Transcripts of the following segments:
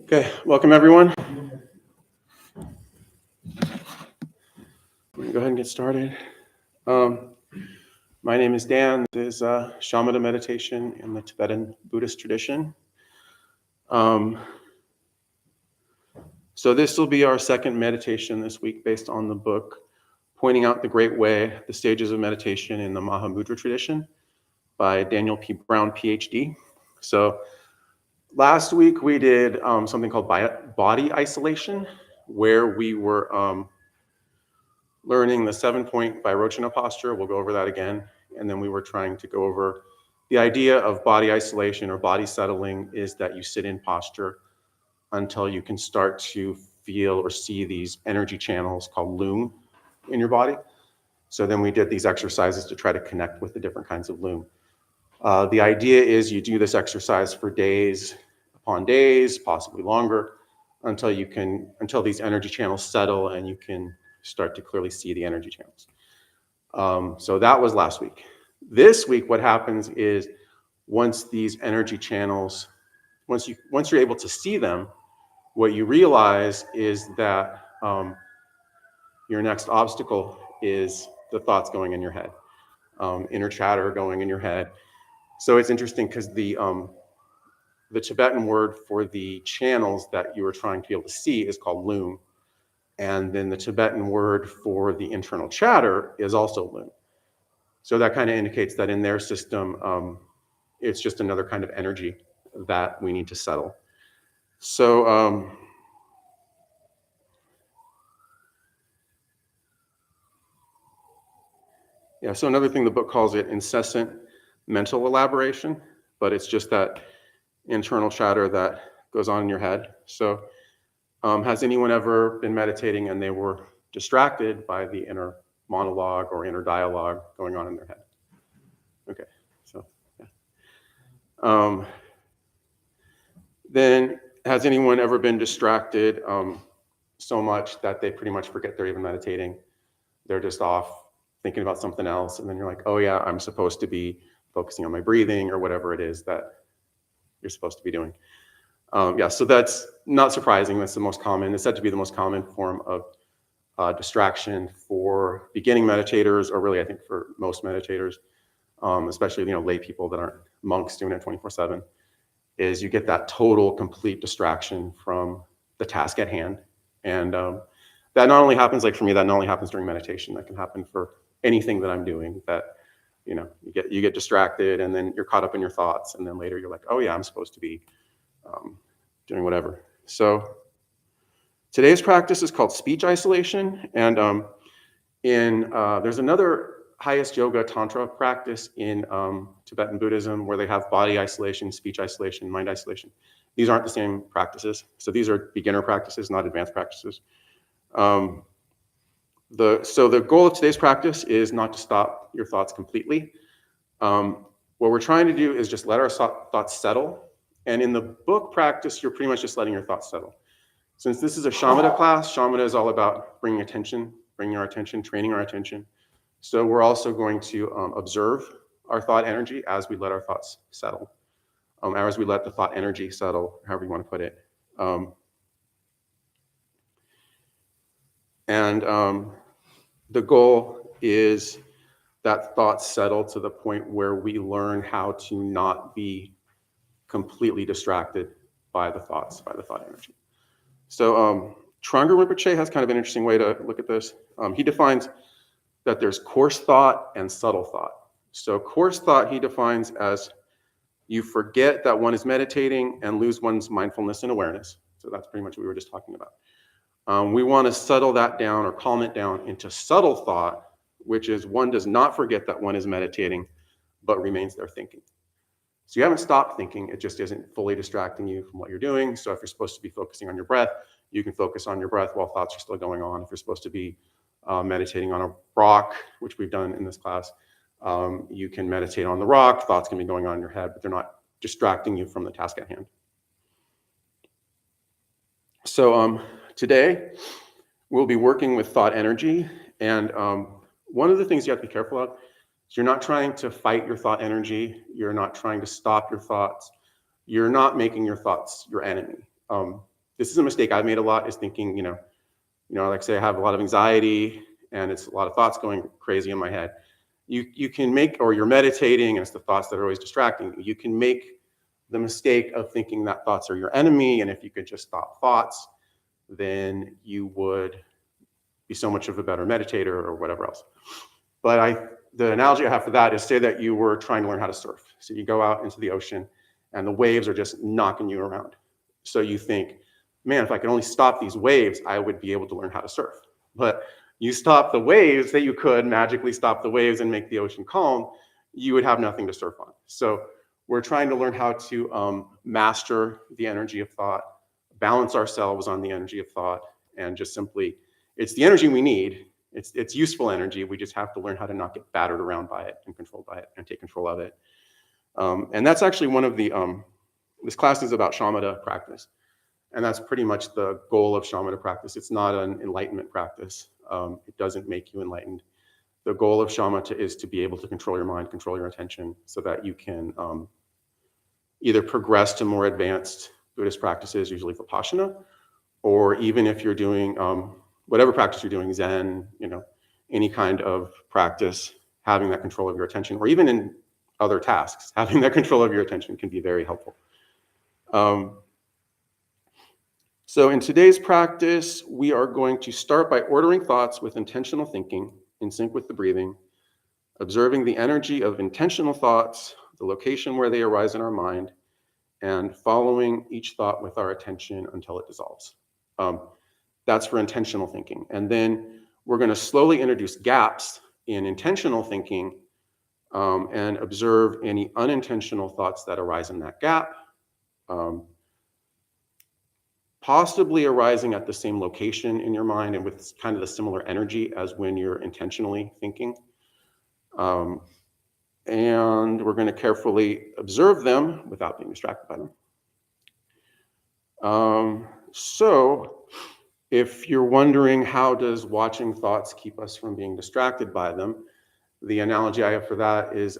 Okay, welcome everyone. We can go ahead and get started. My name is Dan. This is Shamatha meditation in the Tibetan Buddhist tradition. So this will be our second meditation this week based on the book Pointing Out the Great Way, the Stages of Meditation in the Mahamudra tradition by Daniel P. Brown, PhD. So last week we did something called body isolation, where we were learning the 7-point Vajrayana posture. We'll go over that again. And then we were trying to go over the idea of body isolation or body settling is that you sit in posture until you can start to feel or see these energy channels called loom in your body. So then we did these exercises to try to connect with the different kinds of loom. The idea is you do this exercise for days upon days, possibly longer, until these energy channels settle and you can start to clearly see the energy channels. So that was last week. This week, what happens is once these energy channels, once you're able to see them, what you realize is that your next obstacle is the thoughts going in your head, inner chatter going in your head. So it's interesting because the Tibetan word for the channels that you are trying to be able to see is called loom. And then the Tibetan word for the internal chatter is also loom. So that kind of indicates that in their system, it's just another kind of energy that we need to settle. So so another thing, the book calls it incessant mental elaboration, but it's just that internal chatter that goes on in your head. So has anyone ever been meditating and they were distracted by the inner monologue or inner dialogue going on in their head? Okay, so yeah. Then has anyone ever been distracted so much that they pretty much forget they're even meditating? They're just off thinking about something else, and then you're like, oh yeah, I'm supposed to be focusing on my breathing or whatever it is that you're supposed to be doing. So that's not surprising. That's the most common. It's said to be the most common form of distraction for beginning meditators, or really I think for most meditators, especially lay people that aren't monks doing it 24/7, is you get that total, complete distraction from the task at hand. And that not only happens, like for me, that not only happens during meditation, that can happen for anything that I'm doing, that you get distracted and then you're caught up in your thoughts, and then later you're like, oh yeah, I'm supposed to be doing whatever. So today's practice is called speech isolation, and there's another highest yoga tantra practice in Tibetan Buddhism where they have body isolation, speech isolation, mind isolation. These aren't the same practices. So these are beginner practices, not advanced practices. The goal of today's practice is not to stop your thoughts completely. What we're trying to do is just let our thoughts settle. And in the book practice, you're pretty much just letting your thoughts settle. Since this is a Shamatha class, Shamatha is all about bringing our attention, training our attention. So we're also going to observe our thought energy as we let our thoughts settle, as we let the thought energy settle, however you want to put it. The goal is that thoughts settle to the point where we learn how to not be completely distracted by the thought energy. So Trungpa Rinpoche has kind of an interesting way to look at this. He defines that there's coarse thought and subtle thought. So coarse thought he defines as you forget that one is meditating and lose one's mindfulness and awareness. So that's pretty much what we were just talking about. We want to settle that down or calm it down into subtle thought, which is one does not forget that one is meditating, but remains there thinking. So you haven't stopped thinking, it just isn't fully distracting you from what you're doing. So if you're supposed to be focusing on your breath, you can focus on your breath while thoughts are still going on. If you're supposed to be meditating on a rock, which we've done in this class, you can meditate on the rock, thoughts can be going on in your head, but they're not distracting you from the task at hand. So today, we'll be working with thought energy, and one of the things you have to be careful of is you're not trying to fight your thought energy, you're not trying to stop your thoughts, you're not making your thoughts your enemy. This is a mistake I've made a lot, is thinking, like say I have a lot of anxiety and it's a lot of thoughts going crazy in my head. You can make, or you're meditating and it's the thoughts that are always distracting you. You can make the mistake of thinking that thoughts are your enemy, and if you could just stop thoughts, then you would be so much of a better meditator or whatever else. But the analogy I have for that is, say that you were trying to learn how to surf. So you go out into the ocean and the waves are just knocking you around. So you think, man, if I could only stop these waves, I would be able to learn how to surf. But you stop the waves, that you could magically stop the waves and make the ocean calm, you would have nothing to surf on. So we're trying to learn how to master the energy of thought, balance ourselves on the energy of thought, and just simply, it's the energy we need. It's useful energy. We just have to learn how to not get battered around by it and controlled by it and take control of it. And that's actually one of the, this class is about Shamatha practice. And that's pretty much the goal of Shamatha practice. It's not an enlightenment practice. It doesn't make you enlightened. The goal of Shamatha is to be able to control your mind, control your attention, so that you can either progress to more advanced Buddhist practices, usually Vipassana, or even if you're doing whatever practice you're doing, Zen, any kind of practice, having that control of your attention, or even in other tasks, having that control of your attention can be very helpful. So in today's practice, we are going to start by ordering thoughts with intentional thinking in sync with the breathing, observing the energy of intentional thoughts, the location where they arise in our mind, and following each thought with our attention until it dissolves. That's for intentional thinking. And then we're going to slowly introduce gaps in intentional thinking and observe any unintentional thoughts that arise in that gap, possibly arising at the same location in your mind and with kind of the similar energy as when you're intentionally thinking. And we're going to carefully observe them without being distracted by them. So if you're wondering, how does watching thoughts keep us from being distracted by them, the analogy I have for that is,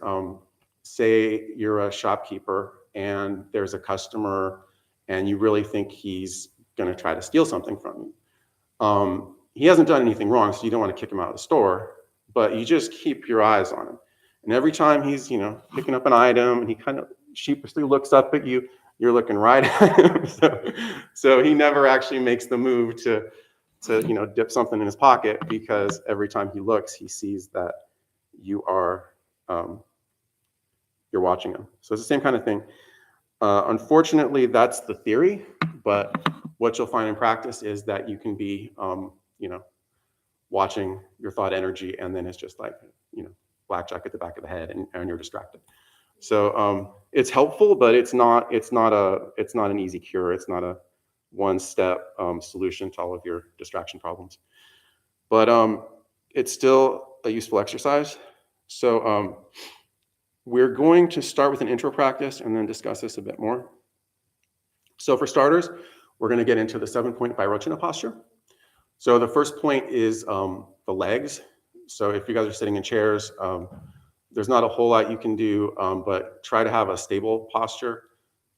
say you're a shopkeeper and there's a customer and you really think he's going to try to steal something from you. He hasn't done anything wrong, so you don't want to kick him out of the store, but you just keep your eyes on him. And every time he's, picking up an item and he kind of sheepishly looks up at you, you're looking right at him. So he never actually makes the move to dip something in his pocket, because every time he looks, he sees that you are, you're watching him. So it's the same kind of thing. Unfortunately, that's the theory, but what you'll find in practice is that you can be, watching your thought energy, and then it's just like, blackjack at the back of the head, and you're distracted. So it's helpful, but it's not an easy cure. It's not a one-step solution to all of your distraction problems. But it's still a useful exercise. So we're going to start with an intro practice and then discuss this a bit more. So for starters, we're going to get into the 7-point Vajrayana posture. So the first point is the legs. So if you guys are sitting in chairs, there's not a whole lot you can do, but try to have a stable posture.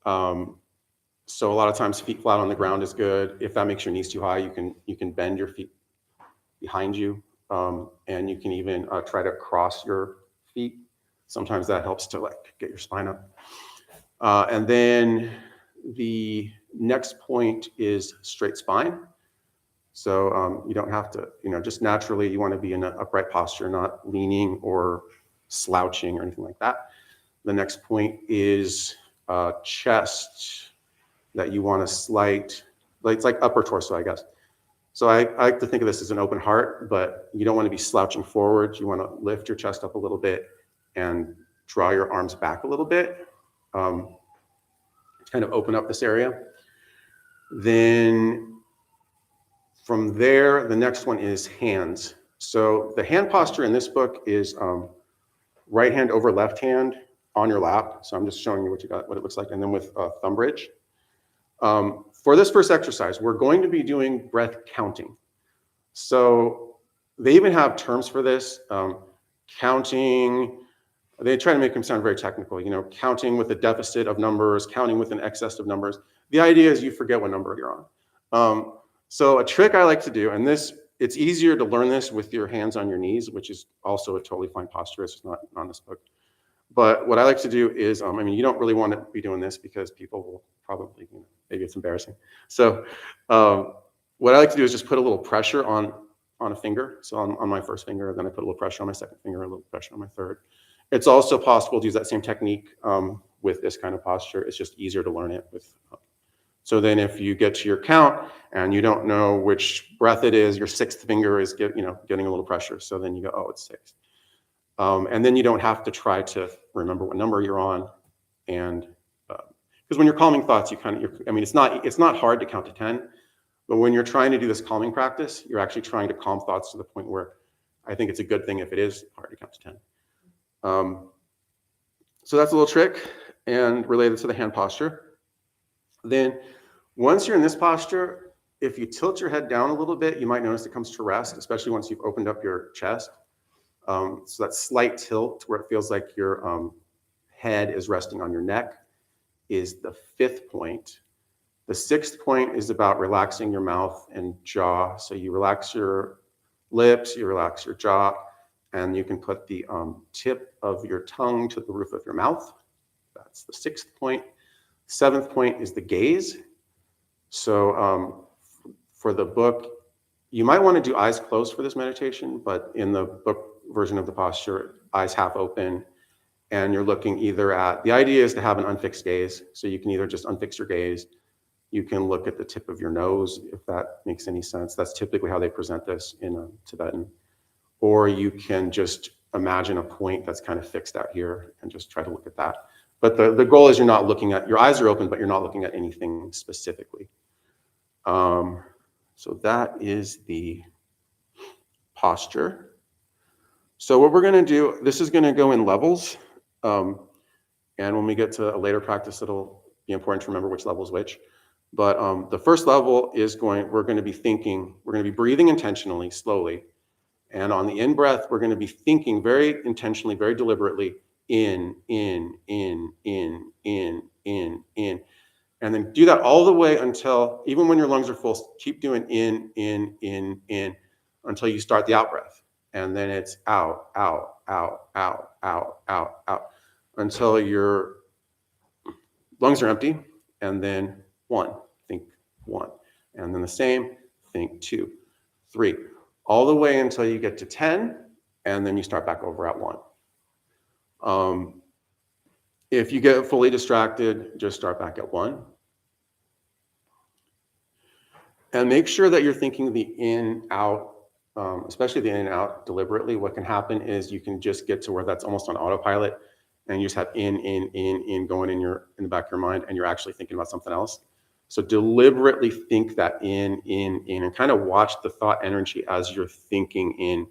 So a lot of times feet flat on the ground is good. If that makes your knees too high, you can bend your feet behind you, and you can even try to cross your feet. Sometimes that helps to get your spine up. And then the next point is straight spine. So you don't have to, just naturally you want to be in an upright posture, not leaning or slouching or anything like that. The next point is chest, that you want to slight, it's like upper torso, I guess. So I like to think of this as an open heart, but you don't want to be slouching forward. You want to lift your chest up a little bit and draw your arms back a little bit, to kind of open up this area. Then from there, the next one is hands. So the hand posture in this book is right hand over left hand on your lap. So I'm just showing you what it looks like, and then with thumb bridge. For this first exercise, we're going to be doing breath counting. So they even have terms for this, counting, They try to make them sound very technical, counting with a deficit of numbers, counting with an excess of numbers. The idea is you forget what number you're on. So a trick I like to do, and it's easier to learn this with your hands on your knees, which is also a totally fine posture. It's not on this book. But what I like to do is, you don't really want to be doing this because people will probably, maybe it's embarrassing. So what I like to do is just put a little pressure on a finger. So on my first finger, then I put a little pressure on my second finger, a little pressure on my third. It's also possible to use that same technique with this kind of posture. It's just easier to learn it with. So then if you get to your count and you don't know which breath it is, your sixth finger is getting a little pressure. So then you go, oh, it's six. And then you don't have to try to remember what number you're on. And because when you're calming thoughts, it's not hard to count to 10, but when you're trying to do this calming practice, you're actually trying to calm thoughts to the point where I think it's a good thing if it is hard to count to 10. So that's a little trick and related to the hand posture. Then once you're in this posture, if you tilt your head down a little bit, you might notice it comes to rest, especially once you've opened up your chest. So that slight tilt where it feels like your head is resting on your neck is the 5th point. The 6th point is about relaxing your mouth and jaw. So you relax your lips, you relax your jaw, and you can put the tip of your tongue to the roof of your mouth. That's the 6th point. 7th point is the gaze. So for the book, you might want to do eyes closed for this meditation, but in the book version of the posture, eyes half open, and you're looking either at, the idea is to have an unfixed gaze. So you can either just unfix your gaze, you can look at the tip of your nose, if that makes any sense. That's typically how they present this in Tibetan. Or you can just imagine a point that's kind of fixed out here and just try to look at that. But the goal is you're not looking at, your eyes are open, but you're not looking at anything specifically. So that is the posture. So what we're going to do, this is going to go in levels. And when we get to a later practice, it'll be important to remember which level is which. But the first level is we're going to be breathing intentionally, slowly. And on the in-breath, we're going to be thinking very intentionally, very deliberately, in. And then do that all the way until, even when your lungs are full, keep doing in, until you start the out breath. And then it's out, until your lungs are empty. And then 1, think 1. And then the same, think 2, 3. All the way until you get to 10, and then you start back over at 1. If you get fully distracted, just start back at 1. And make sure that you're thinking the in, out, especially the in and out deliberately. What can happen is you can just get to where that's almost on autopilot, and you just have in going in the back of your mind, and you're actually thinking about something else. So deliberately think that in, and kind of watch the thought energy as you're thinking in,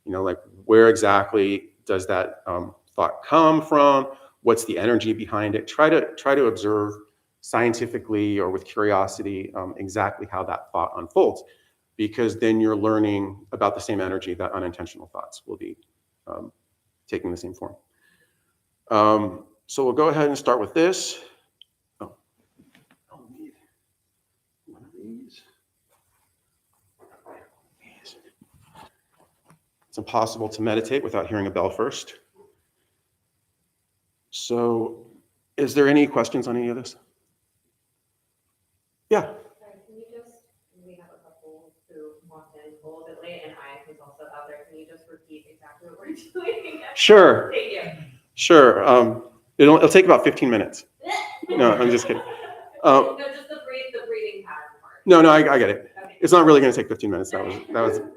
like where exactly does that thought come from? What's the energy behind it? Try to observe scientifically or with curiosity exactly how that thought unfolds, because then you're learning about the same energy that unintentional thoughts will be taking the same form. So we'll go ahead and start with this. It's impossible to meditate without hearing a bell first. So is there any questions on any of this? Yeah. Sorry, we have a couple who walked in a little bit late, and I was also out there. Can you just repeat exactly what we're doing? Sure. Thank you. Sure. It'll take about 15 minutes. No, I'm just kidding. No, just the breathing pattern part. No, I get it. Okay. It's not really going to take 15 minutes. That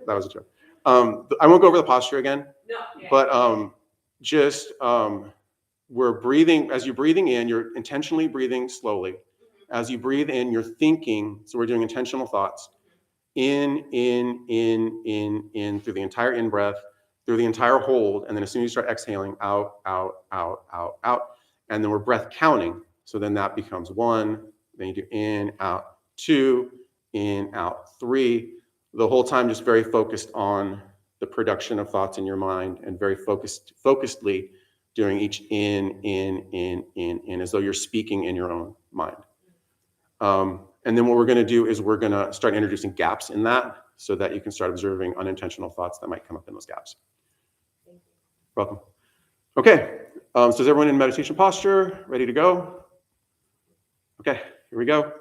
was a joke. I won't go over the posture again. No. Yeah. But we're breathing. As you're breathing in, you're intentionally breathing slowly. As you breathe in, you're thinking. So we're doing intentional thoughts. In through the entire in breath, through the entire hold, and then as soon as you start exhaling, out, and then we're breath counting. So then that becomes 1. Then you do in, out, 2, in, out, 3. The whole time just very focused on the production of thoughts in your mind, and very focusedly during each in, as though you're speaking in your own mind. And then what we're going to do is we're going to start introducing gaps in that so that you can start observing unintentional thoughts that might come up in those gaps. Thank you. Welcome. Okay, so is everyone in meditation posture, ready to go? Okay, here we go.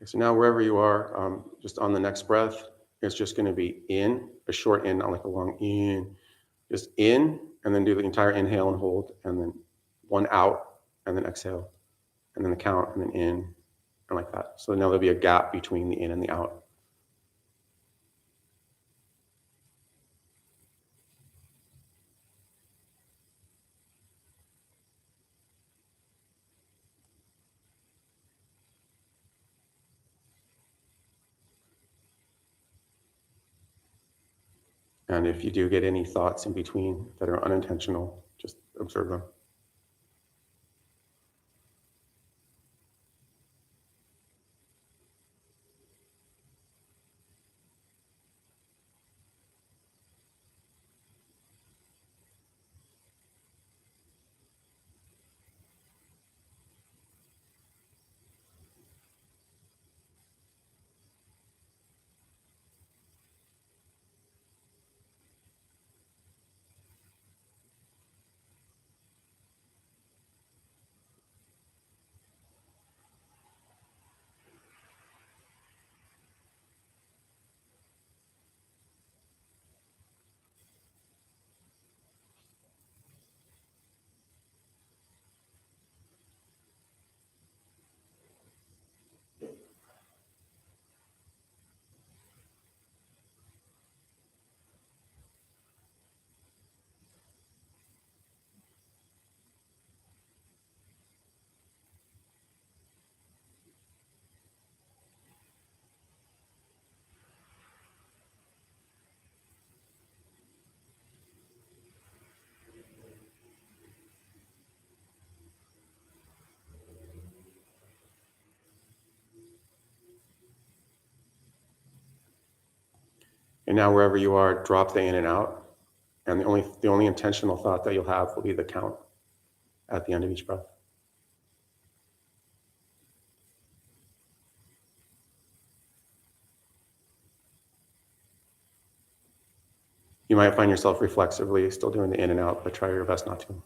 Okay, so now wherever you are, just on the next breath, it's just going to be in, a short in, not like a long in. Just in, and then do the entire inhale and hold, and then one out, and then exhale, and then the count, and then in, and like that. So now there'll be a gap between the in and the out. And if you do get any thoughts in between that are unintentional, just observe them. And now wherever you are, drop the in and out. And the only intentional thought that you'll have will be the count at the end of each breath. You might find yourself reflexively still doing the in and out, but try your best not to.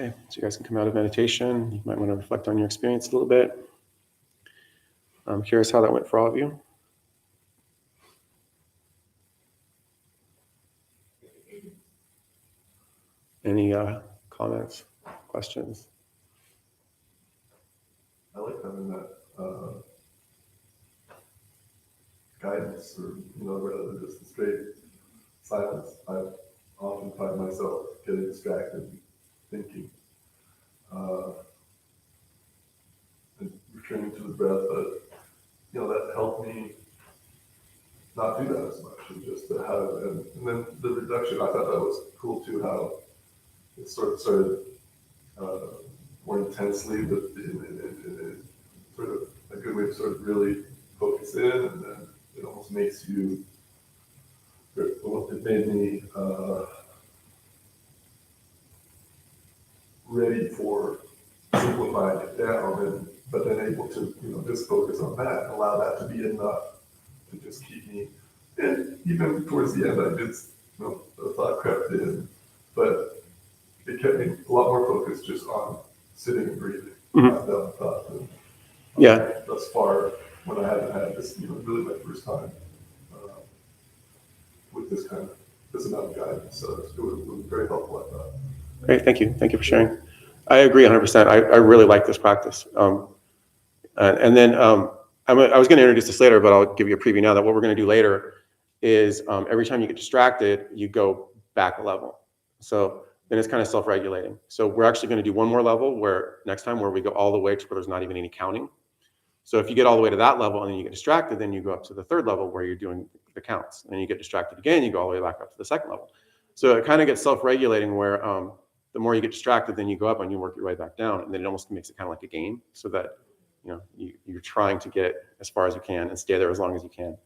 Okay, so you guys can come out of meditation. You might want to reflect on your experience a little bit. I'm curious how that went for all of you. Any comments, questions? I like having that guidance, or rather than just the straight silence. I often find myself getting distracted, thinking, and returning to the breath. But that helped me not do that as much, and just to have, and then the reduction. I thought that was cool too. How it sort of started more intensely, but in sort of a good way to sort of really focus in, and then it almost makes you. It made me ready for simplifying it down, but then able to just focus on that and allow that to be enough to just keep me. And even towards the end, I did, the thought crept in, but it kept me a lot more focused just on sitting and breathing, not down the thought. And, Yeah. Thus far, when I haven't had this, really my first time with this amount of guidance, so it was very helpful. I thought. Great, thank you. Thank you for sharing. I agree 100%. I really like this practice. And then I was going to introduce this later, but I'll give you a preview now that what we're going to do later is every time you get distracted, you go back a level. So then it's kind of self-regulating. So we're actually going to do one more level next time where we go all the way to where there's not even any counting. So if you get all the way to that level and then you get distracted, then you go up to the third level where you're doing the counts. And then you get distracted again, you go all the way back up to the second level. So it kind of gets self-regulating where the more you get distracted, then you go up and you work your way back down. And then it almost makes it kind of like a game so that you're trying to get as far as you can and stay there as long as you can.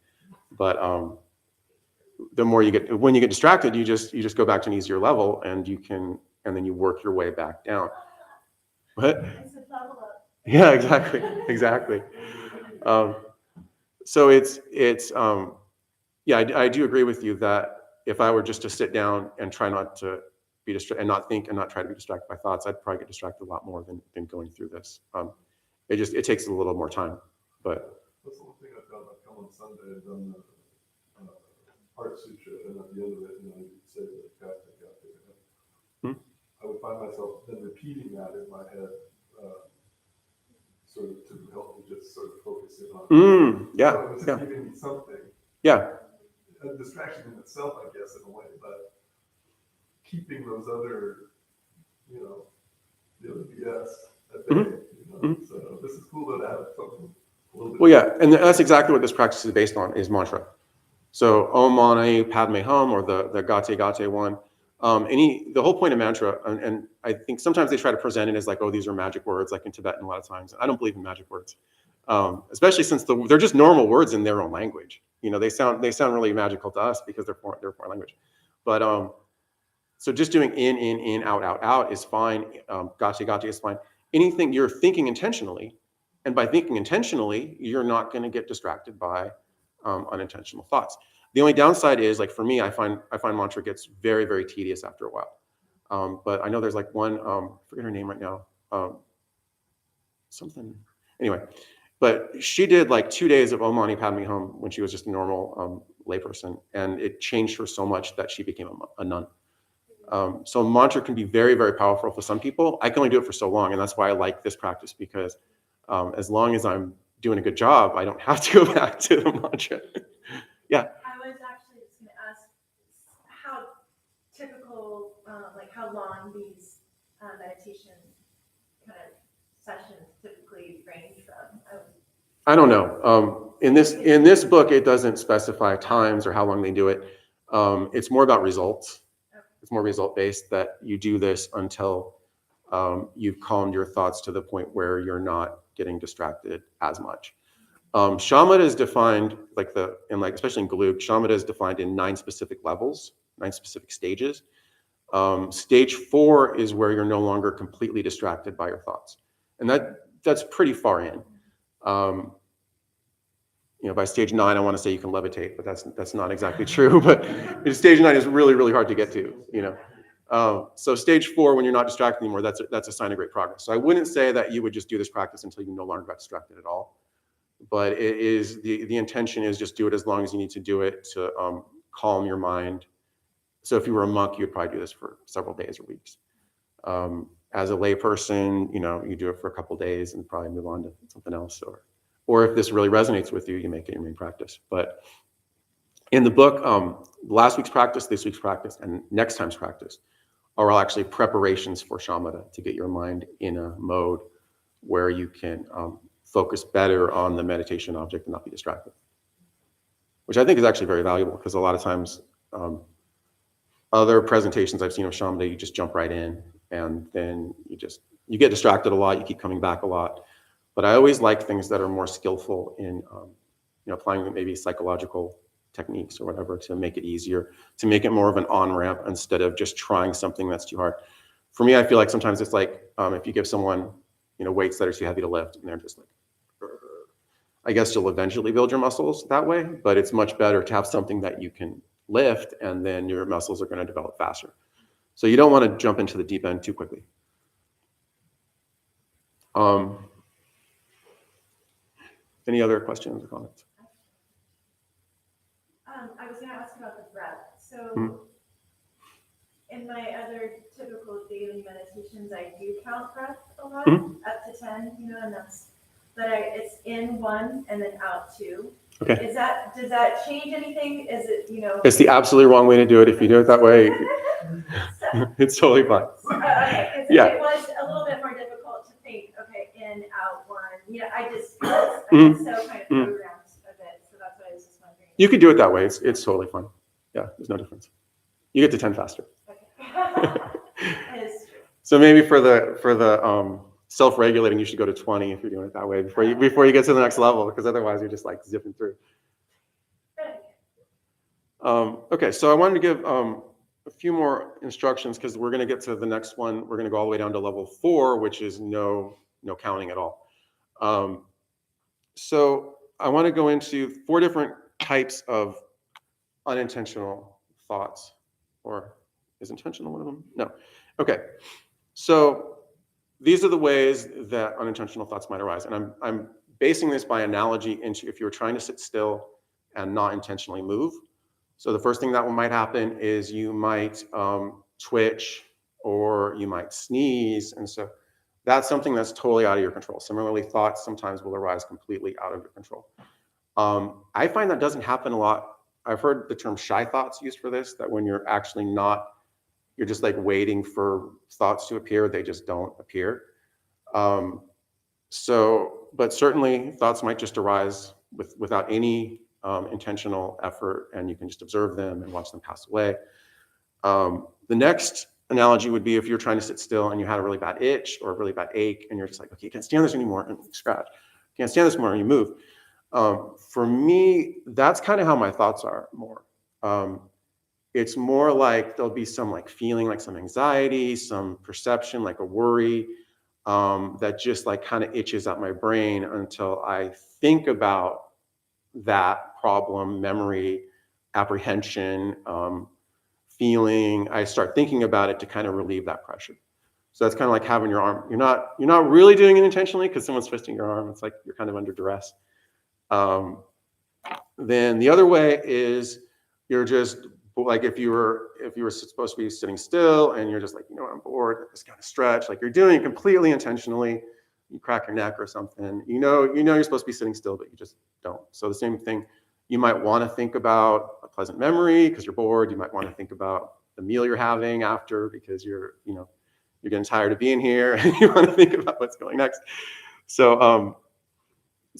But the more when you get distracted, you just go back to an easier level and then you work your way back down. What? Yeah, exactly. So I do agree with you that if I were just to sit down and try not to be distracted and not think and not try to be distracted by thoughts, I'd probably get distracted a lot more than going through this. It takes a little more time, but. That's the one thing I've done. I've come on Sunday and done the Heart Sutra, and at the end of it, you say the gate. I would find myself then repeating that in my head, sort of to help me just sort of focus in on. So it's giving me something. Yeah. A distraction in itself, I guess, in a way, but keeping those other, the other BS at bay. So this is cool to have something a little bit. Well, yeah, and that's exactly what this practice is based on, is mantra. So Om Mani Padme Hum, or the Gate Gate one. The whole point of mantra, and I think sometimes they try to present it as like, oh, these are magic words, like in Tibetan a lot of times. I don't believe in magic words, especially since they're just normal words in their own language. They sound really magical to us because they're foreign language. But so just doing in, out, out is fine. Gate is fine. Anything you're thinking intentionally, and by thinking intentionally, you're not going to get distracted by unintentional thoughts. The only downside is, like for me, I find mantra gets very, very tedious after a while. But I know there's like one, I forget her name right now, anyway, but she did like 2 days of Om Mani Padme Hum when she was just a normal layperson, and it changed her so much that she became a nun. So mantra can be very, very powerful for some people. I can only do it for so long, and that's why I like this practice, because as long as I'm doing a good job, I don't have to go back to the mantra. Yeah. I was actually just going to ask how typical, like how long these meditation kind of sessions typically range from. I don't know. In this book, it doesn't specify times or how long they do it. It's more about results. Okay. It's more result-based, that you do this until you've calmed your thoughts to the point where you're not getting distracted as much. Shamatha is defined especially in Gelug, Shamatha is defined in 9 specific levels, 9 specific stages. Stage 4 is where you're no longer completely distracted by your thoughts, and that's pretty far in. By stage 9, I want to say you can levitate, but that's not exactly true. But stage 9 is really, really hard to get to. So stage 4, when you're not distracted anymore, that's a sign of great progress. So I wouldn't say that you would just do this practice until you no longer got distracted at all. But it is the intention is just do it as long as you need to do it to calm your mind. So if you were a monk, you'd probably do this for several days or weeks. As a layperson, you do it for a couple days and probably move on to something else. Or if this really resonates with you, you make it your main practice. But in the book, last week's practice, this week's practice, and next time's practice are all actually preparations for shamatha to get your mind in a mode where you can focus better on the meditation object and not be distracted, which I think is actually very valuable because a lot of times other presentations I've seen of shamatha, you just jump right in and then you get distracted a lot, you keep coming back a lot. But I always like things that are more skillful in applying maybe psychological techniques or whatever to make it easier, to make it more of an on-ramp instead of just trying something that's too hard. For me, I feel like sometimes it's like if you give someone weights that are too heavy to lift and they're just like, I guess you'll eventually build your muscles that way, but it's much better to have something that you can lift and then your muscles are going to develop faster. So you don't want to jump into the deep end too quickly. Any other questions or comments? I was going to ask about the breath. So in my other typical daily meditations, I do count breath a lot, up to 10, and it's in 1 and then out 2. Okay. Does that change anything? Is it, It's the absolutely wrong way to do it. If you do it that way, it's totally fine. Okay, Yeah. It was a little bit more difficult to think, okay, in, out, 1. I just so kind of programmed a bit, so that's what I was just wondering. You could do it that way. It's totally fine. Yeah, there's no difference. You get to 10 faster. Okay. That is true. So maybe for the self-regulating, you should go to 20 if you're doing it that way before you get to the next level, because otherwise you're just like zipping through. Okay, so I wanted to give a few more instructions because we're going to get to the next one. We're going to go all the way down to level 4, which is no counting at all. So I want to go into 4 different types of unintentional thoughts. Or is intentional one of them? No. Okay. So these are the ways that unintentional thoughts might arise. And I'm basing this by analogy into if you're trying to sit still and not intentionally move. So the first thing that might happen is you might twitch or you might sneeze. And so that's something that's totally out of your control. Similarly, thoughts sometimes will arise completely out of your control. I find that doesn't happen a lot. I've heard the term shy thoughts used for this, that when you're actually you're just like waiting for thoughts to appear, they just don't appear. But certainly thoughts might just arise without any intentional effort, and you can just observe them and watch them pass away. The next analogy would be if you're trying to sit still and you had a really bad itch or a really bad ache, and you're just like, okay, you can't stand this anymore, and scratch. Can't stand this anymore, and you move. For me, that's kind of how my thoughts are more. It's more like there'll be some like feeling, like some anxiety, some perception, like a worry that just like kind of itches at my brain until I think about that problem, memory, apprehension, feeling. I start thinking about it to kind of relieve that pressure. So that's kind of like having your arm. You're not really doing it intentionally because someone's twisting your arm. It's like you're kind of under duress. Then the other way is you're just like if you were supposed to be sitting still and you're just like, I'm bored, I just gotta stretch. Like you're doing it completely intentionally. You crack your neck or something. You're supposed to be sitting still, but you just don't. So the same thing. You might want to think about a pleasant memory because you're bored. You might want to think about the meal you're having after because you're getting tired of being here and you want to think about what's going next. So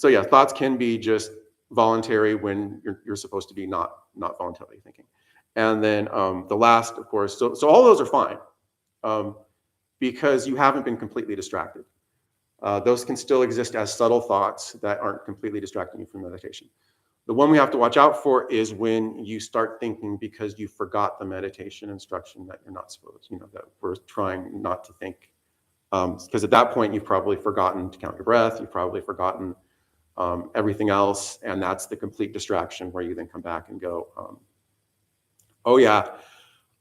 yeah, thoughts can be just voluntary when you're supposed to be not voluntarily thinking. And then the last, of course, so all those are fine because you haven't been completely distracted. Those can still exist as subtle thoughts that aren't completely distracting you from meditation. The one we have to watch out for is when you start thinking because you forgot the meditation instruction that you're not supposed, that we're trying not to think. Because at that point, you've probably forgotten to count your breath. You've probably forgotten everything else. And that's the complete distraction where you then come back and go, oh yeah,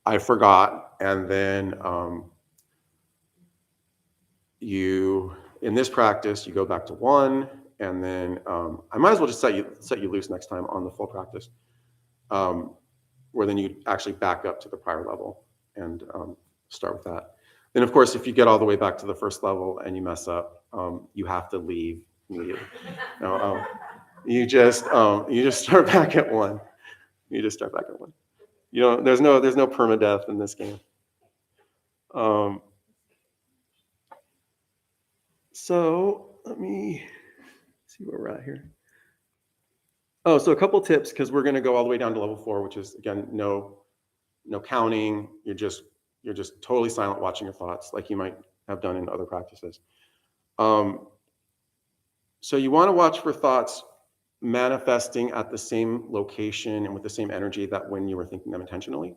I forgot. And then in this practice, you go back to 1, and then I might as well just set you loose next time on the full practice, where then you actually back up to the prior level and start with that. Then, of course, if you get all the way back to the first level and you mess up, you have to leave immediately. No, you just start back at 1. You just start back at 1. You know, there's no permadeath in this game. So let me see where we're at here. Oh, so a couple tips, because we're going to go all the way down to level 4, which is, again, no counting. You're just totally silent, watching your thoughts, like you might have done in other practices. So you want to watch for thoughts manifesting at the same location and with the same energy that when you were thinking them intentionally.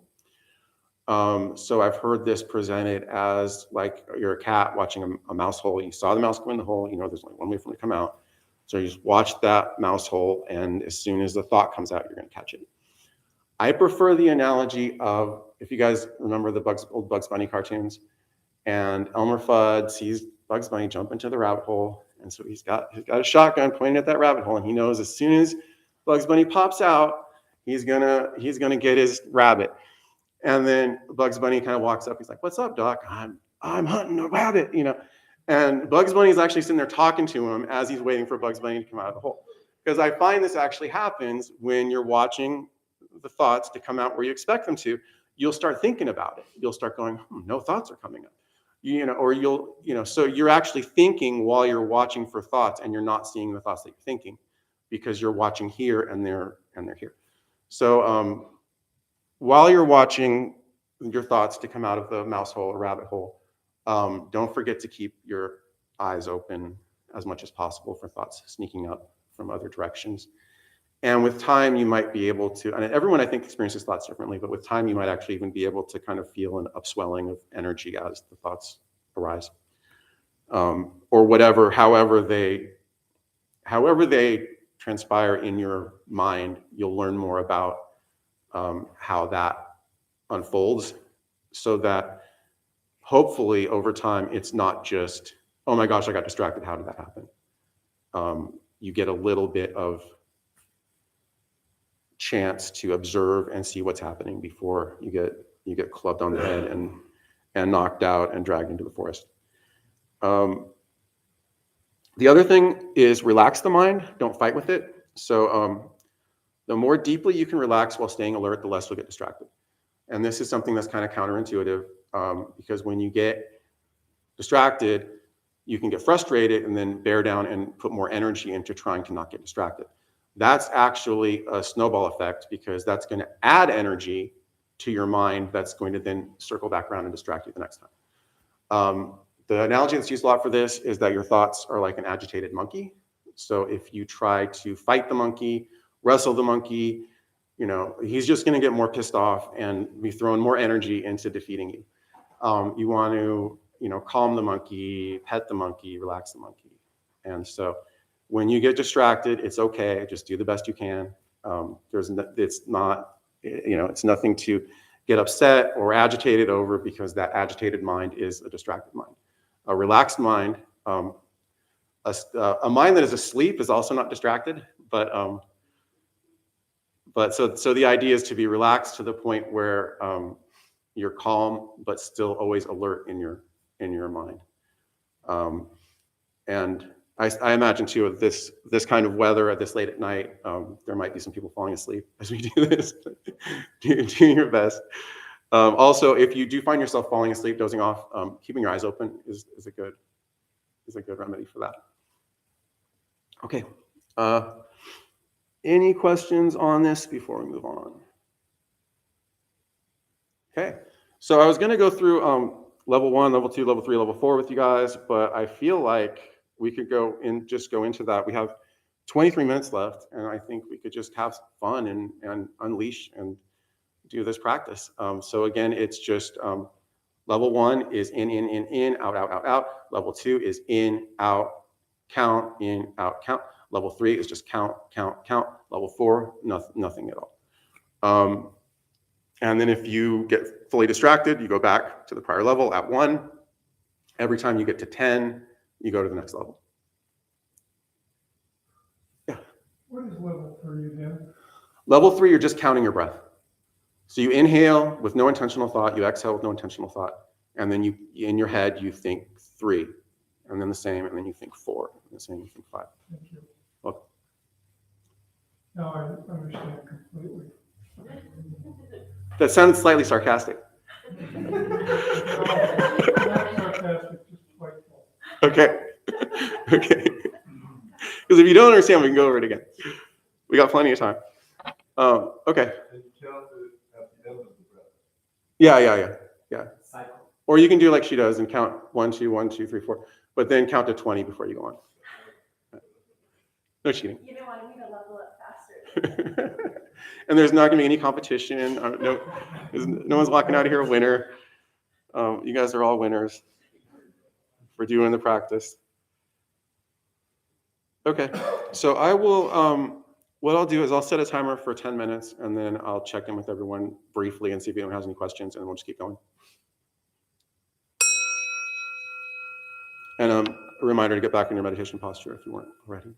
So I've heard this presented as like you're a cat watching a mouse hole. You saw the mouse go in the hole. You know there's only one way for it to come out. So you just watch that mouse hole, and as soon as the thought comes out, you're going to catch it. I prefer the analogy of, if you guys remember the old Bugs Bunny cartoons, and Elmer Fudd sees Bugs Bunny jump into the rabbit hole, and so he's got a shotgun pointing at that rabbit hole, and he knows as soon as Bugs Bunny pops out, he's gonna get his rabbit. And then Bugs Bunny kind of walks up. He's like, "What's up, Doc? I'm hunting a rabbit," you know. And Bugs Bunny is actually sitting there talking to him as he's waiting for Bugs Bunny to come out of the hole. Because I find this actually happens when you're watching the thoughts to come out where you expect them to. You'll start thinking about it. You'll start going, no thoughts are coming up. You know, or so you're actually thinking while you're watching for thoughts, and you're not seeing the thoughts that you're thinking because you're watching here and they're here. So while you're watching your thoughts to come out of the mouse hole or rabbit hole, don't forget to keep your eyes open as much as possible for thoughts sneaking up from other directions. And with time, you might be able to, and everyone I think experiences thoughts differently, but with time, you might actually even be able to kind of feel an upswelling of energy as the thoughts arise. Or whatever, however they transpire in your mind, you'll learn more about how that unfolds, so that hopefully over time, it's not just, oh my gosh, I got distracted, how did that happen? You get a little bit of chance to observe and see what's happening before you get clubbed on the head and knocked out and dragged into the forest. The other thing is relax the mind, don't fight with it. So the more deeply you can relax while staying alert, the less you'll get distracted. And this is something that's kind of counterintuitive, because when you get distracted, you can get frustrated and then bear down and put more energy into trying to not get distracted. That's actually a snowball effect, because that's going to add energy to your mind that's going to then circle back around and distract you the next time. The analogy that's used a lot for this is that your thoughts are like an agitated monkey. So if you try to fight the monkey, wrestle the monkey, you know, he's just going to get more pissed off and be throwing more energy into defeating you. You want to, calm the monkey, pet the monkey, relax the monkey. And so when you get distracted, it's okay. Just do the best you can. It's nothing to get upset or agitated over, because that agitated mind is a distracted mind. A relaxed mind, a mind that is asleep is also not distracted, but so the idea is to be relaxed to the point where you're calm, but still always alert in your mind. And I imagine too, of this kind of weather at this late at night, there might be some people falling asleep as we do this. do your best. Also, if you do find yourself falling asleep, dozing off, keeping your eyes open is a good remedy for that. Okay. Any questions on this before we move on? Okay. So I was going to go through level 1, level 2, level 3, level 4 with you guys, but I feel like we could go into that. We have 23 minutes left, and I think we could just have fun and unleash and do this practice. So again, it's just level 1 is in, out, out, out, out. Level 2 is in, out, count, in, out, count. Level 3 is just count, count, count. Level 4, nothing at all. And then if you get fully distracted, you go back to the prior level at 1. Every time you get to 10, you go to the next level. Yeah. What is level 3 again? Level 3, you're just counting your breath. So you inhale with no intentional thought, you exhale with no intentional thought, and then you, in your head, you think 3, and then the same, and then you think 4, and the same, you think 5. Thank you. Welcome. Now I understand completely. That sounded slightly sarcastic. Not sarcastic, just playful. Okay. Okay. Because if you don't understand, we can go over it again. We got plenty of time. Okay. And you count it at the end of the breath. Yeah. Cycle. Or you can do like she does and count 1, 2, 1, 2, 3, 4, but then count to 20 before you go on. No cheating. You don't want me to level up faster. And there's not going to be any competition. No one's walking out of here a winner. You guys are all winners for doing the practice. Okay, so I will, what I'll do is I'll set a timer for 10 minutes and then I'll check in with everyone briefly and see if anyone has any questions, and we'll just keep going. And a reminder to get back in your meditation posture if you weren't already.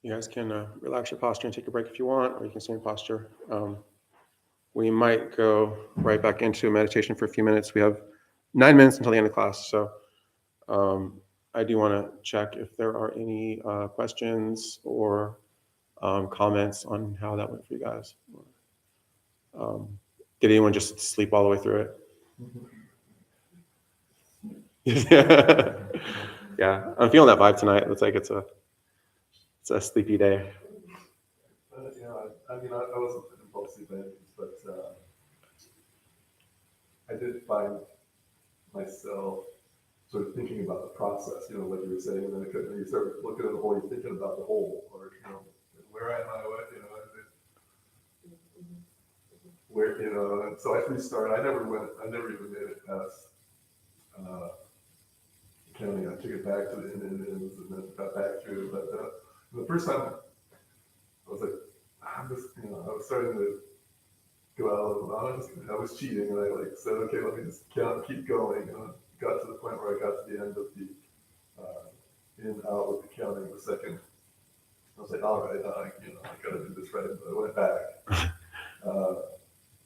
You guys can relax your posture and take a break if you want, or you can stay in posture. We might go right back into meditation for a few minutes. We have 9 minutes until the end of class, so I do want to check if there are any questions or comments on how that went for you guys. Did anyone just sleep all the way through it? Yeah, I'm feeling that vibe tonight. It's like it's a sleepy day. I mean, I wasn't an impulsive anything, but I did find myself sort of thinking about the process, like you were saying, and then you start looking at the whole, you're thinking about the whole, or, where am I, what, where, and so I restarted, I never even made it past, counting, I took it back to the ins and then got back through, but the first time, I was like, I'm just, I was starting to go out, I was cheating, and I said, okay, let me just count, keep going, and I got to the point where I got to the end of the, in, out with the counting the second. I was like, all right, I gotta do this right, but I went back.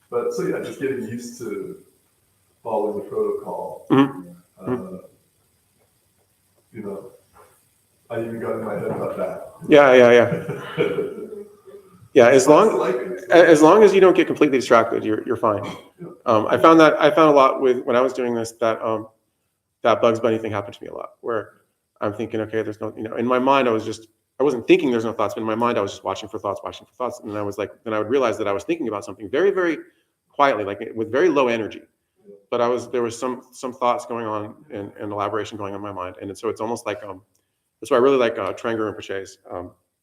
But so yeah, just getting used to following the protocol. Mm-hmm. I even got in my head about that. Yeah. Yeah, as long as you don't get completely distracted, you're fine. I found a lot with when I was doing this that Bugs Bunny thing happened to me a lot, where I'm thinking, okay, there's no, in my mind I wasn't thinking there's no thoughts, but in my mind I was just watching for thoughts, and then I would realize that I was thinking about something very, very quietly, like with very low energy, but there was some thoughts going on and elaboration going on in my mind, and so it's almost like that's why I really like Tranger Rinpoche's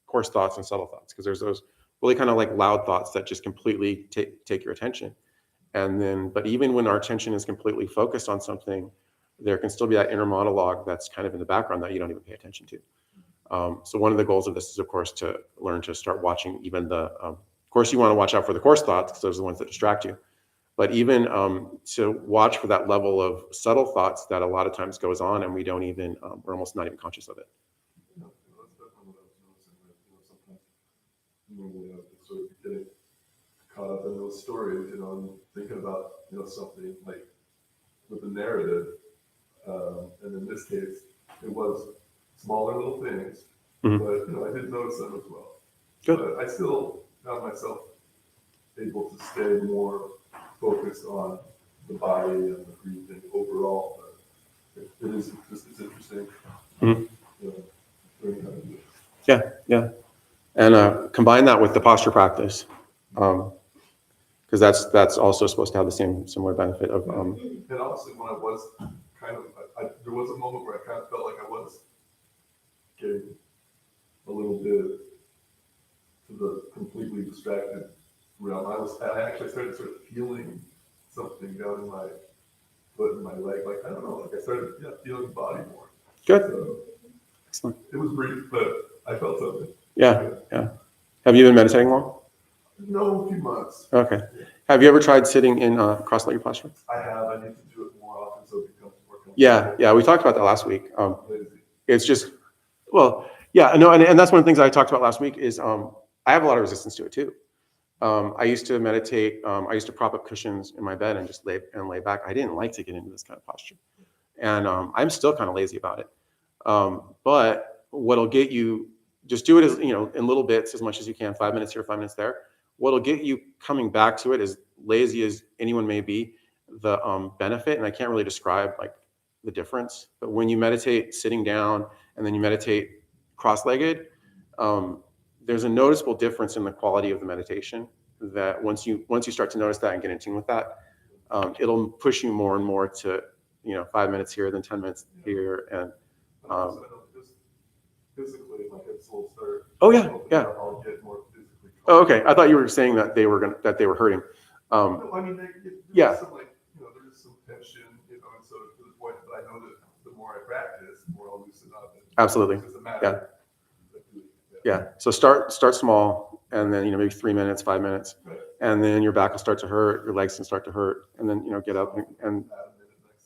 coarse thoughts and subtle thoughts, because there's those really kind of like loud thoughts that just completely take your attention. And then, but even when our attention is completely focused on something, there can still be that inner monologue that's kind of in the background that you don't even pay attention to. So one of the goals of this is, of course, to learn to start watching even of course, you want to watch out for the coarse thoughts, because those are the ones that distract you. But even to watch for that level of subtle thoughts that a lot of times goes on, and we don't even, we're almost not even conscious of it. Normally I would sort of getting caught up in those stories, and thinking about, something like with the narrative. And in this case, it was smaller little things, Mm-hmm. but, I did notice them as well. Good. But I still found myself able to stay more focused on the body and the breathing overall. But it's interesting. Mm-hmm. Learning how to do it. Yeah. And combine that with the posture practice, because that's also supposed to have the similar benefit of. And honestly, when I was kind of, there was a moment where I kind of felt like I was getting a little bit to the completely distracted realm. I actually started sort of feeling something down in my foot and my leg. Like, I don't know, I started feeling the body more. Good. So, excellent. It was brief, but I felt something. Yeah. Have you been meditating long? No, a few months. Okay. Have you ever tried sitting in cross-legged posture? I have. I need to do it more often so it becomes more comfortable. Yeah. We talked about that last week. It's just, well, yeah, no, and that's one of the things I talked about last week is I have a lot of resistance to it too. I used to meditate. I used to prop up cushions in my bed and just lay back. I didn't like to get into this kind of posture, and I'm still kind of lazy about it. But what'll get you, just do it as in little bits, as much as you can. 5 minutes here, 5 minutes there. What'll get you coming back to it, as lazy as anyone may be, the benefit, and I can't really describe like the difference. But when you meditate sitting down and then you meditate cross-legged, there's a noticeable difference in the quality of the meditation. That once you start to notice that and get in tune with that, it'll push you more and more to 5 minutes here, then 10 minutes here, and physically my hips will start. Oh yeah. I'll get more physically. Oh, okay. I thought you were saying that they were hurting. No, I mean, there's some there's some tension, and so to the point that I know that the more I practice, the more I'll loosen up. Absolutely. Yeah. So start small, and then maybe 3 minutes, 5 minutes, right. And then your back will start to hurt, your legs can start to hurt, and then get up and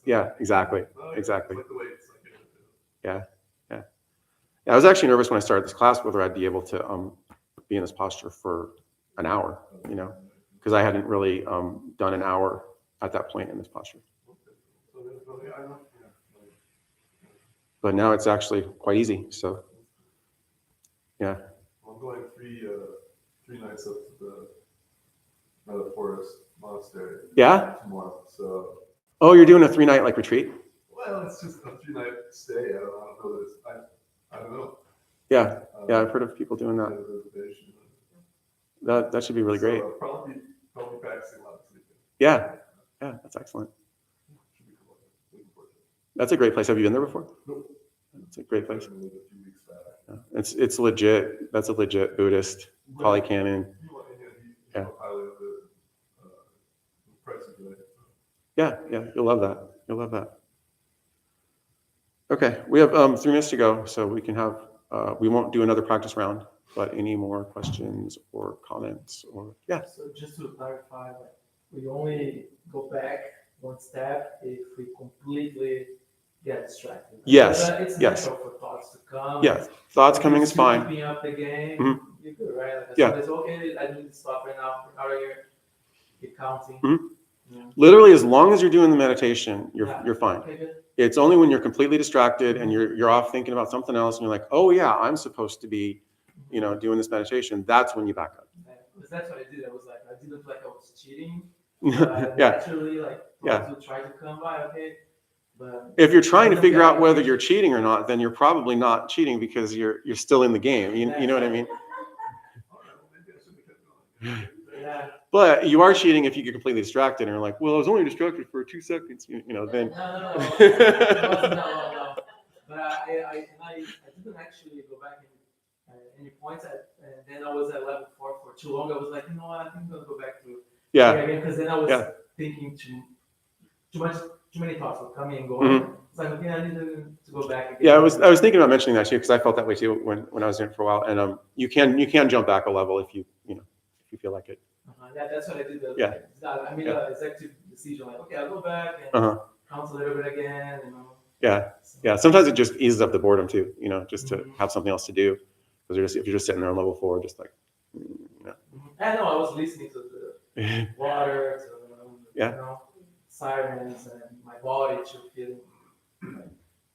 yeah, exactly. Like the weights, Yeah. Yeah, I was actually nervous when I started this class whether I'd be able to be in this posture for an hour, because I hadn't really done an hour at that point in this posture. But now it's actually quite easy. So, yeah. I'm going three nights up to the forest monastery. Yeah? Tomorrow. So. Oh, you're doing a 3-night like retreat? Well, it's just a 3-night stay. I don't know that it's. I don't know. Yeah. Yeah, I've heard of people doing that. That should be really great. Probably practicing a lot of sleeping. Yeah. Yeah, that's excellent. That's a great place. Have you been there before? Nope. It's a great place. A few weeks back. Yeah. It's legit. That's a legit Buddhist Pali Canon. Yeah. Yeah, you'll love that. You'll love that. Okay, we have 3 minutes to go, so we can have. We won't do another practice round, but any more questions or comments or yeah. So just to clarify, like, we only go back one step if we completely get distracted. Yes. It's Yes. natural for thoughts to come. Yeah, thoughts coming is fine. Keeping up the game, you're good, right? Like, Yeah. It's okay. I need to stop right now. Out of here, keep counting. Yeah. Literally, as long as you're doing the meditation, you're fine. Okay, good. It's only when you're completely distracted and you're off thinking about something else and you're like, oh yeah, I'm supposed to be, doing this meditation. That's when you back up. Because that's what I did. I was like, I didn't like I was cheating. Yeah. Naturally, like, Yeah. to try to come by, okay. But If you're trying to figure out whether you're cheating or not, then you're probably not cheating because you're still in the game. You know what I mean? Yeah. But you are cheating if you get completely distracted and you're like, well, I was only distracted for 2 seconds. Then. No. But I didn't actually go back any points and then I was at level 4 for too long. I was like, you know what, I think I'm gonna go back to again because then I was thinking too many thoughts were coming and going. It's like, okay, I need to go back again. Yeah, I was thinking about mentioning that too because I felt that way too when I was doing it for a while. And you can jump back a level if you feel like it. That's what I did. I made an executive decision, like, okay, I'll go back and count a little bit again. Yeah. Sometimes it just eases up the boredom too. Just to have something else to do. Because if you're just sitting there on level 4, just like. I know. I was listening to the water, to sirens, and my body to feel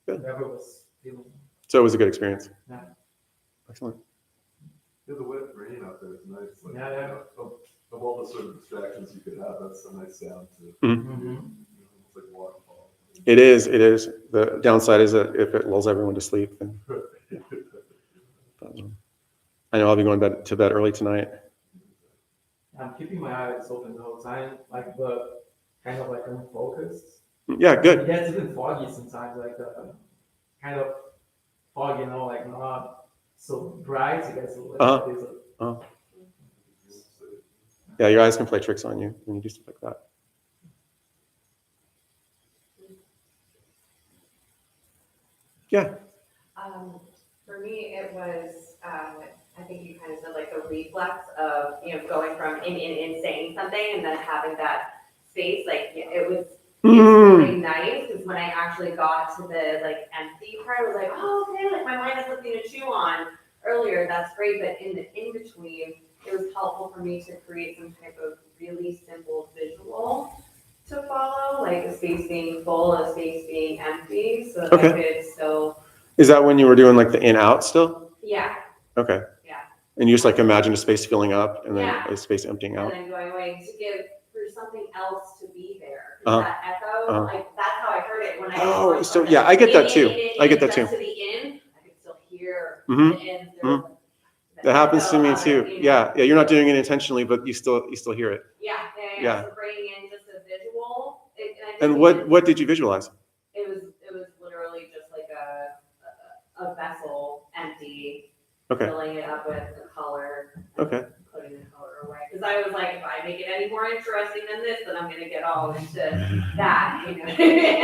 whatever was feeling. So it was a good experience. Yeah. Excellent. Yeah, the wet rain out there is nice. Like, of all the sort of distractions you could have, that's a nice sound to. It's like a waterfall. It is. The downside is that if it lulls everyone to sleep, then. I know I'll be going to bed early tonight. I'm keeping my eyes open the whole time, like, but kind of like unfocused. Yeah, good. It gets even foggy sometimes, like kind of foggy, like not so bright. It gets a little. Yeah, your eyes can play tricks on you when you do stuff like that. Yeah. For me, it was, I think you kind of said like the reflex of, going from in saying something and then having that space. Like it was really nice because when I actually got to the like empty part, I was like, oh, okay, like my mind has something to chew on earlier. That's great. But in the in-between, it was helpful for me to create some type of really simple visual to follow, like a space being full, a space being empty, so that I could still. Is that when you were doing like the in-out still? Yeah. Okay. Yeah. And you just like imagine a space filling up and then a space emptying out. And then going away to give for something else to be there. That echo, like that's how I heard it when I. So yeah, I get that too. I get that too. To the in, I could still hear the in. That happens to me too. Yeah. You're not doing it intentionally, but you still hear it. Yeah. So bringing in just a visual. And what did you visualize? It was literally just like a vessel empty, filling it up with the color. Okay. Putting the color away because I was like, if I make it any more interesting than this, then I'm going to get all into that.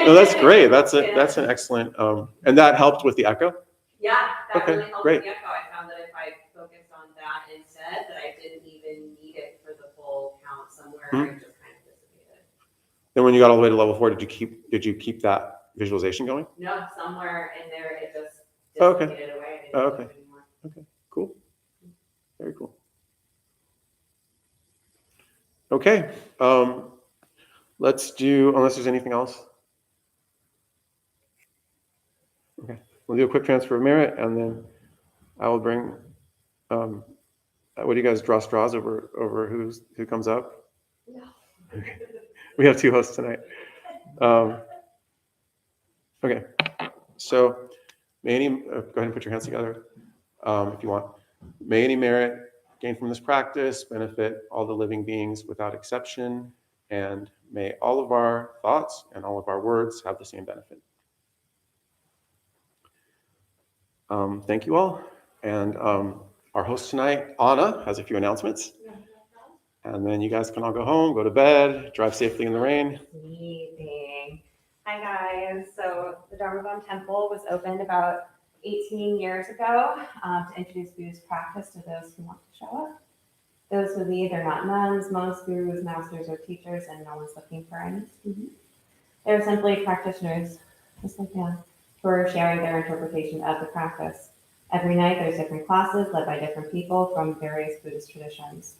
No, that's great. That's an excellent. And that helped with the echo. Yeah, that really helped great. with the echo. I found that if I focused on that instead, that I didn't even need it for the full count somewhere. It just kind of dissipated. Then when you got all the way to level 4, did you keep that visualization going? No, somewhere in there it just dissipated away. didn't Oh, do okay. it anymore. Okay, cool. Very cool. Okay, let's do, unless there's anything else. Okay, we'll do a quick transfer of merit, and then I will bring, what do you guys draw straws over who comes up? No. Okay. We have two hosts tonight. Okay, so may any, go ahead and put your hands together if you want. May any merit gained from this practice benefit all the living beings without exception, and may all of our thoughts and all of our words have the same benefit. Thank you all. And our host tonight, Anna, has a few announcements. And then you guys can all go home, go to bed, drive safely in the rain. Sleeping. Hi guys. So the Dharmabumtemple was opened about 18 years ago to introduce Buddhist practice to those who want to show up. Those who leave, they're not nuns, monks, gurus, masters, or teachers, and no one's looking for any students. They're simply practitioners, just like that, who are sharing their interpretation of the practice. Every night there's different classes led by different people from various Buddhist traditions.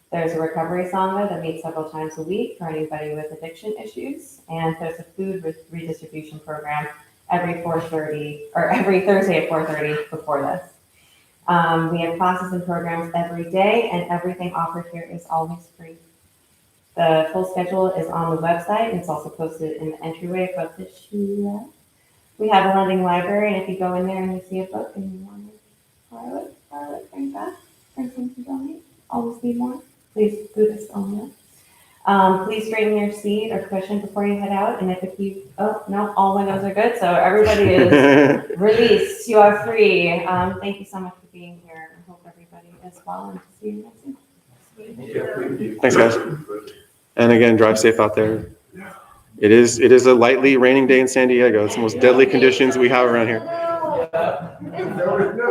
There's a recovery sangha that meets several times a week for anybody with addiction issues, and there's a food redistribution program every Thursday at 4:30 before this. We have classes and programs every day, and everything offered here is always free. The full schedule is on the website, and it's also posted in the entryway above the shura. We have a lending library, and if you go in there and you see a book and you want to borrow it, bring it back, bring something to donate, always need more. Please, Buddhist only. Please straighten your seat or cushion before you head out, and no, all windows are good, so everybody is released. You are free. Thank you so much for being here. I hope everybody is well, and see you next week. Thanks, guys. And again, drive safe out there. It is a lightly raining day in San Diego. It's the most deadly conditions we have around here. There we go.